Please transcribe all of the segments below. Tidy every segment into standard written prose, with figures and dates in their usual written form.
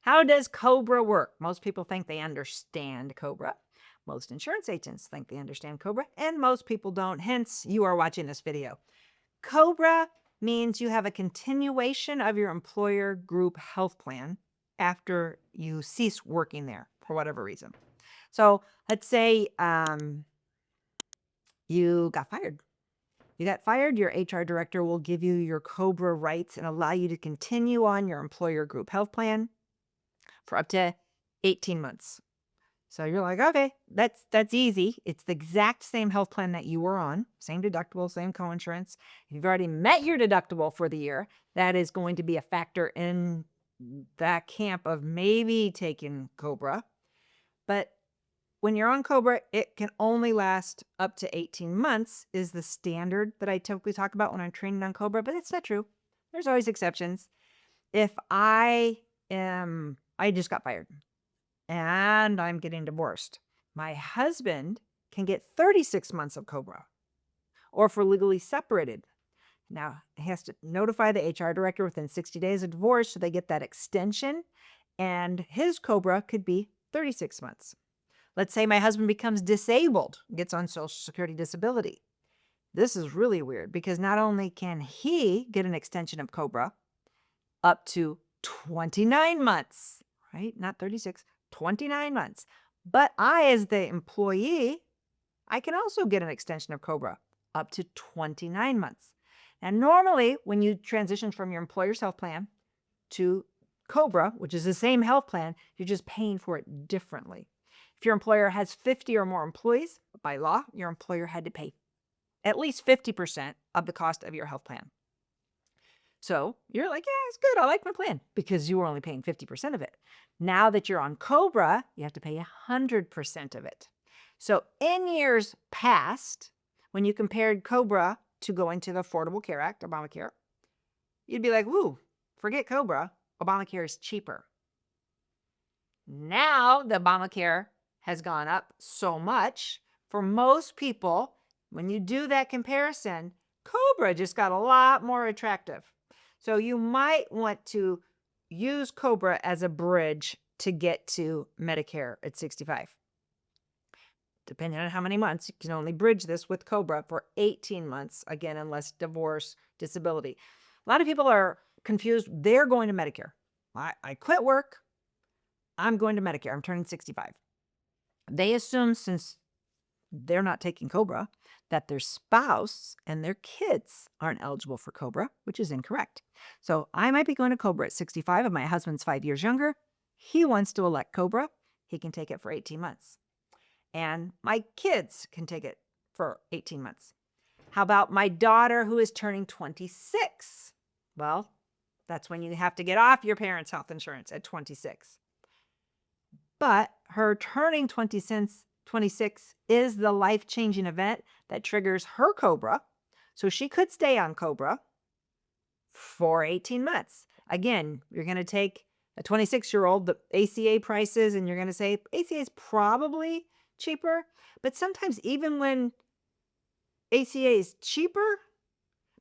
How does COBRA work? Most people think they understand COBRA. Most insurance agents think they understand COBRA, and most people don't. Hence, you are watching this video. COBRA means you have a continuation of your employer group health plan after you cease working there for whatever reason. So let's say you got fired. You got fired, your HR director will give you your COBRA rights and allow you to continue on your employer group health plan for up to 18 months. So you're like, okay, that's easy. It's the exact same health plan that you were on, same deductible, same coinsurance. If you've already met your deductible for the year, that is going to be a factor in that camp of maybe taking COBRA. But when you're on COBRA, it can only last up to 18 months is the standard that I typically talk about when I'm training on COBRA, but it's not true. There's always exceptions. If I just got fired and I'm getting divorced, my husband can get 36 months of COBRA. Or if we're legally separated. Now, he has to notify the HR director within 60 days of divorce so they get that extension, and his COBRA could be 36 months. Let's say my husband becomes disabled, gets on Social Security disability. This is really weird because not only can he get an extension of COBRA up to 29 months, right? Not 36, 29 months. But I, as the employee, I can also get an extension of COBRA up to 29 months. And normally, when you transition from your employer's health plan to COBRA, which is the same health plan, you're just paying for it differently. If your employer has 50 or more employees, by law, your employer had to pay at least 50% of the cost of your health plan. So you're like, yeah, it's good. I like my plan because you were only paying 50% of it. Now that you're on COBRA, you have to pay 100% of it. So in years past, when you compared COBRA to going to the Affordable Care Act, Obamacare, you'd be like, woo, forget COBRA. Obamacare is cheaper. Now the Obamacare has gone up so much. For most people, when you do that comparison, COBRA just got a lot more attractive. So you might want to use COBRA as a bridge to get to Medicare at 65. Depending on how many months, you can only bridge this with COBRA for 18 months, again, unless divorce, disability. A lot of people are confused. They're going to Medicare. I quit work. I'm going to Medicare. I'm turning 65. They assume since they're not taking COBRA, that their spouse and their kids aren't eligible for COBRA, which is incorrect. So I might be going to COBRA at 65 and my husband's 5 years younger. He wants to elect COBRA. He can take it for 18 months. And my kids can take it for 18 months. How about my daughter who is turning 26? Well, that's when you have to get off your parents' health insurance at 26. But her turning 26 is the life-changing event that triggers her COBRA. So she could stay on COBRA for 18 months. Again, you're going to take a 26-year-old, the ACA prices, and you're going to say ACA is probably cheaper. But sometimes even when ACA is cheaper,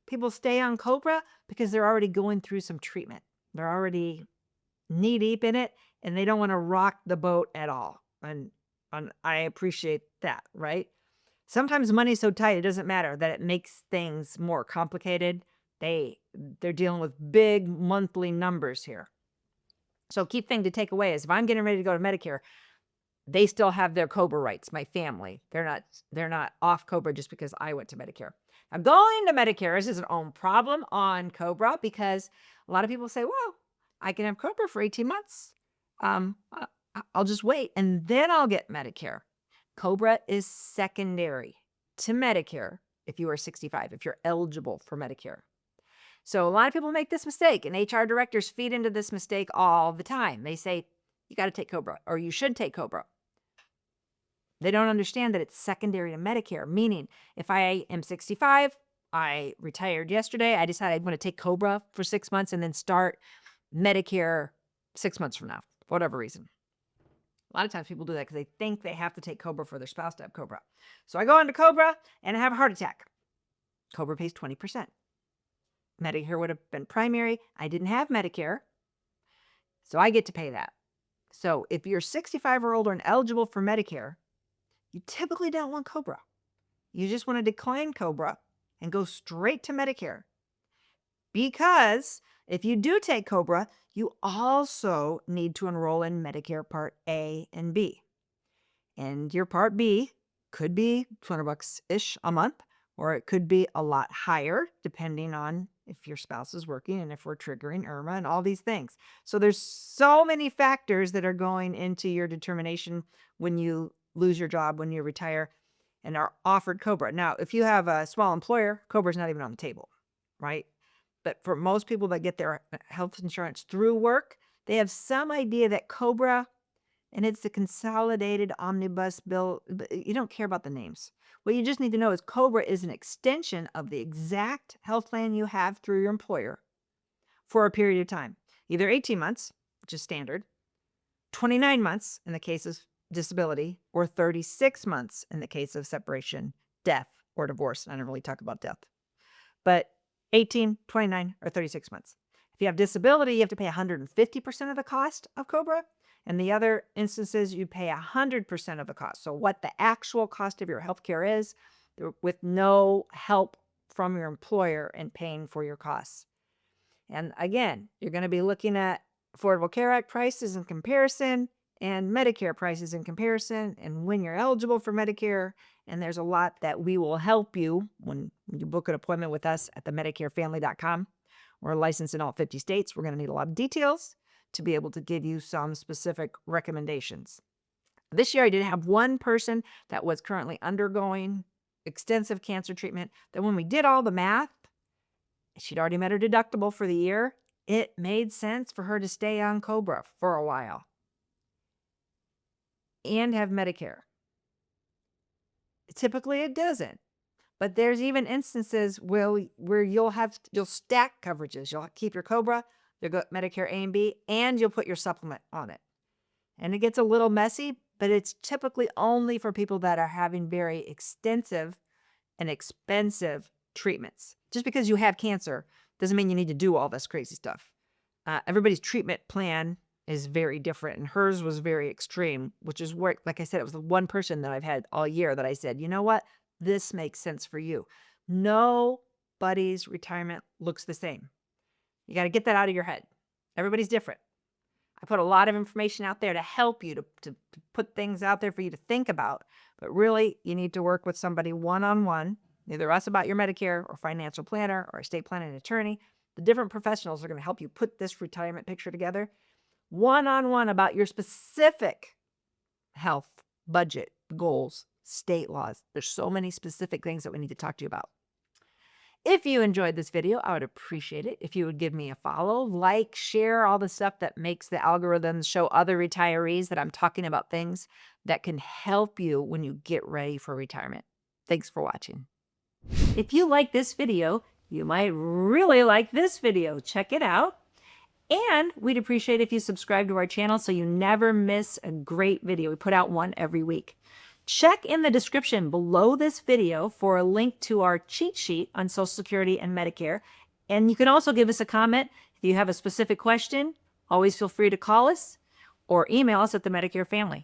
people stay on COBRA because they're already going through some treatment. They're already knee-deep in it, and they don't want to rock the boat at all. And I appreciate that, right? Sometimes money's so tight, it doesn't matter that it makes things more complicated. They're dealing with big monthly numbers here. So key thing to take away is if I'm getting ready to go to Medicare, they still have their COBRA rights, my family. They're not off COBRA just because I went to Medicare. I'm going to Medicare. This is an own problem on COBRA because a lot of people say, well, I can have COBRA for 18 months. I'll just wait and then I'll get Medicare. COBRA is secondary to Medicare if you are 65, if you're eligible for Medicare. So a lot of people make this mistake and HR directors feed into this mistake all the time. They say, you got to take COBRA or you should take COBRA. They don't understand that it's secondary to Medicare, meaning if I am 65, I retired yesterday, I decided I want to take COBRA for 6 months and then start Medicare 6 months from now, for whatever reason. A lot of times people do that because they think they have to take COBRA for their spouse to have COBRA. So I go into COBRA and I have a heart attack. COBRA pays 20%. Medicare would have been primary. I didn't have Medicare, so I get to pay that. So if you're 65 or older and eligible for Medicare, you typically don't want COBRA. You just want to decline COBRA and go straight to Medicare. Because if you do take COBRA, you also need to enroll in Medicare Part A and B. And your Part B could be $200-ish a month, or it could be a lot higher, depending on if your spouse is working and if we're triggering IRMA and all these things. So there's so many factors that are going into your determination when you lose your job, when you retire, and are offered COBRA. Now, if you have a small employer, COBRA is not even on the table, right? But for most people that get their health insurance through work, they have some idea that COBRA, and it's the consolidated omnibus bill. You don't care about the names. What you just need to know is COBRA is an extension of the exact health plan you have through your employer for a period of time, either 18 months, which is standard, 29 months in the case of disability, or 36 months in the case of separation, death, or divorce. I don't really talk about death, but 18, 29, or 36 months. If you have disability, you have to pay 150% of the cost of COBRA. And the other instances, you pay 100% of the cost. So what the actual cost of your health care is, with no help from your employer in paying for your costs. And again, you're going to be looking at Affordable Care Act prices in comparison and Medicare prices in comparison, and when you're eligible for Medicare. And there's a lot that we will help you when you book an appointment with us at the MedicareFamily.com. We're licensed in all 50 states. We're going to need a lot of details to be able to give you some specific recommendations. This year, I did have one person that was currently undergoing extensive cancer treatment, that when we did all the math, she'd already met her deductible for the year. It made sense for her to stay on COBRA for a while and have Medicare. Typically, it doesn't. But there's even instances where you'll stack coverages. You'll keep your COBRA, you'll go Medicare A and B, and you'll put your supplement on it. And it gets a little messy, but it's typically only for people that are having very extensive and expensive treatments. Just because you have cancer doesn't mean you need to do all this crazy stuff. Everybody's treatment plan is very different, and hers was very extreme, which is where, like I said, it was the one person that I've had all year that I said, you know what? This makes sense for you. Nobody's retirement looks the same. You got to get that out of your head. Everybody's different. I put a lot of information out there to help you, to put things out there for you to think about. But really, you need to work with somebody one-on-one, either us about your Medicare or financial planner or estate planning attorney. The different professionals are going to help you put this retirement picture together one-on-one about your specific health, budget, goals, state laws. There's so many specific things that we need to talk to you about. If you enjoyed this video, I would appreciate it if you would give me a follow, like, share, all the stuff that makes the algorithms show other retirees that I'm talking about things that can help you when you get ready for retirement. Thanks for watching. If you like this video, you might really like this video. Check it out. And we'd appreciate if you subscribe to our channel so you never miss a great video. We put out one every week. Check in the description below this video for a link to our cheat sheet on Social Security and Medicare. And you can also give us a comment if you have a specific question. Always feel free to call us or email us at the Medicare Family.